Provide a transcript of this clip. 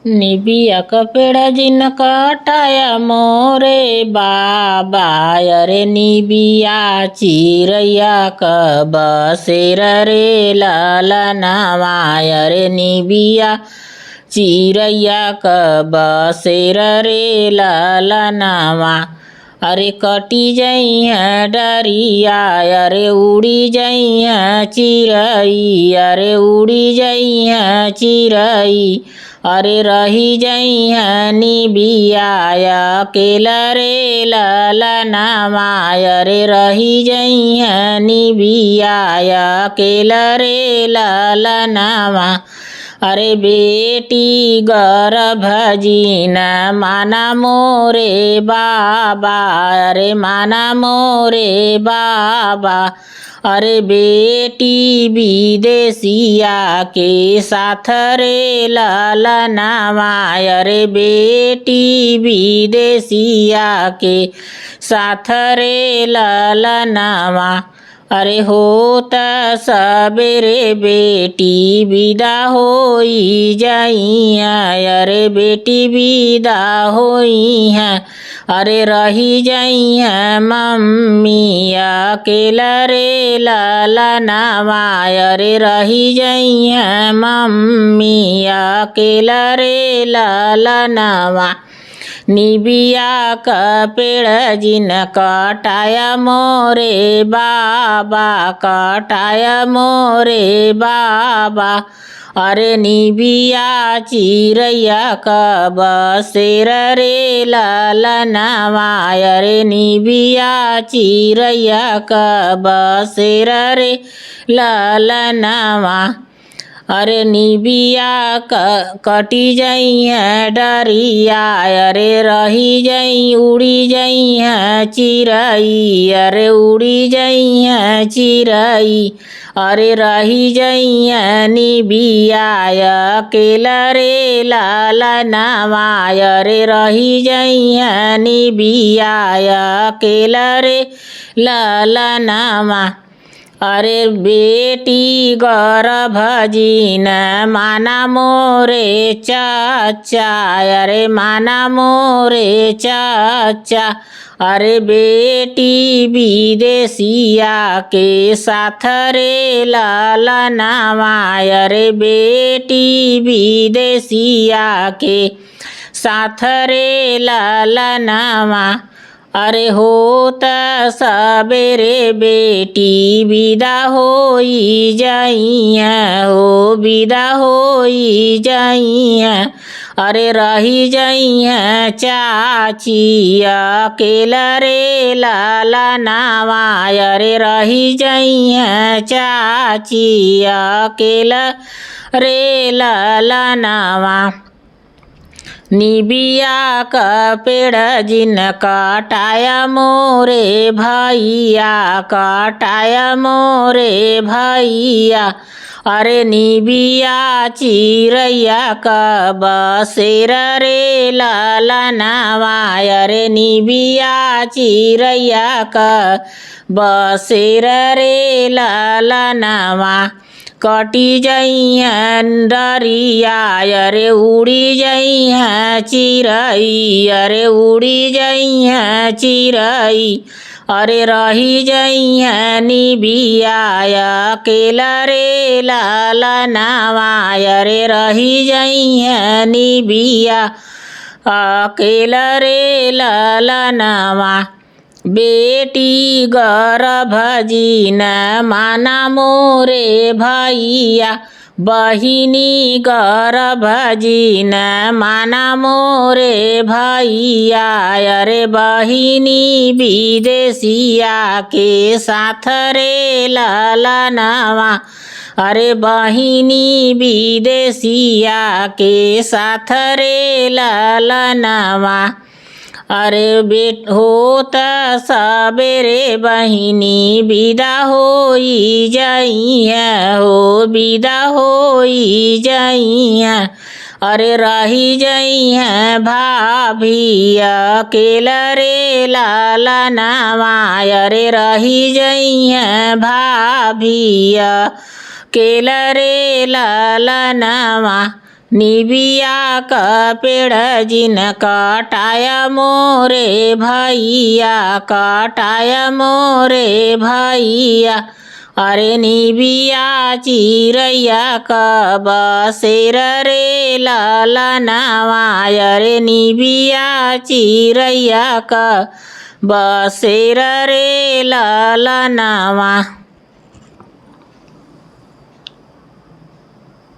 निबिया का पेड़ जिन कटाया मोरे बाबा, अरे निबिया चिरैया क बसेर रे ललनावा, अरे निबिया चिरैया क बसेर रे ललनावा। अरे कटी जइहाँ डरिया, अरे उड़ी जइहाँ चिरई, अरे उड़ी जइहाँ चिरई, अरे रही जइहाँ निबिया अकेला रे ललनावा, अरे रही जइहाँ निबिया अकेला रे ललनावा। अरे बेटी गर्भ जिन माना मोरे बाबा, अरे माना मोरे बाबा, अरे बेटी विदेशिया के साथ रे ललनावा, अरे बेटी विदेशिया के साथ रे ललनावा। अरे होता सबेरे बेटी विदा होई जाइया, अरे बेटी विदा होई हैं, अरे रही जाइया मम्मी अकेला रे ललनावा, अरे रही जाइया मम्मी अकेला रे ललनावा। निबिया का पेड़ जिन कटाया मोरे बाबा, कटाया मोरे बाबा, अरे निबिया चिरैया का बसेर रे ललनावा, अरे निबिया चिरैया का बसेर रे ललनावा। अरे निबिया कटी जइहाँ डरिया, अरे रही जई उड़ी जइहाँ चिरई, अरे उड़ी जइहाँ चिरई, अरे रही जइहाँ निबिया अकेला रे ललनावा, अरे रही जइहाँ निबिया अकेला रे ललनावा। अरे बेटी गर्भ जिन माना मोरे चाचा, अरे माना मोरे चाचा, अरे बेटी विदेशिया के साथ रे ललनावा, अरे बेटी विदेशिया के साथ रे ललनावा। अरे होता सबेरे बेटी विदा होई जाइया, हो विदा होई जाइया, अरे रही जाइया चाची अकेला रे ललनावा, अरे रही जाइया चाची अकेला रे ललनावा। निबिया का पेड़ जिन कटाया मोरे भैया, कटाया मोरे भैया, अरे निबिया चिरैया का बसेर रे ललनावा, अरे निबिया चिरैया का बसेर रे ललनावा। कटी जइहाँ डरिया, अरे उड़ी जइहाँ चिरई, अरे उड़ी जइहाँ चिरई, अरे रही जइहाँ निबिया अकेला रे ललनावा, अरे रही जइहाँ निबिया अकेला रे ललनावा। बेटी गर्भ जिन माना मोरे भैया, बहिनी गर्भ जिन माना मोरे भैया, अरे बहिनी विदेशिया के साथ रे ललनावा, अरे बहिनी विदेशिया के साथ रे ललनावा। अरे होता सबेरे बहिनी विदा होई जाइया, हो विदा होई जाइया, अरे रही जइहाँ भाभी अकेला रे ललनावा, अरे रही जइहाँ भाभी अकेला रे ललनावा। निबिया का पेड़ जिन काटाया मोरे भैया, काटाया मोरे भैया। अरे निबिया चिरैया का बसेर रे ललनावा, अरे निबिया चिरैया का बसेर रे ललनावा।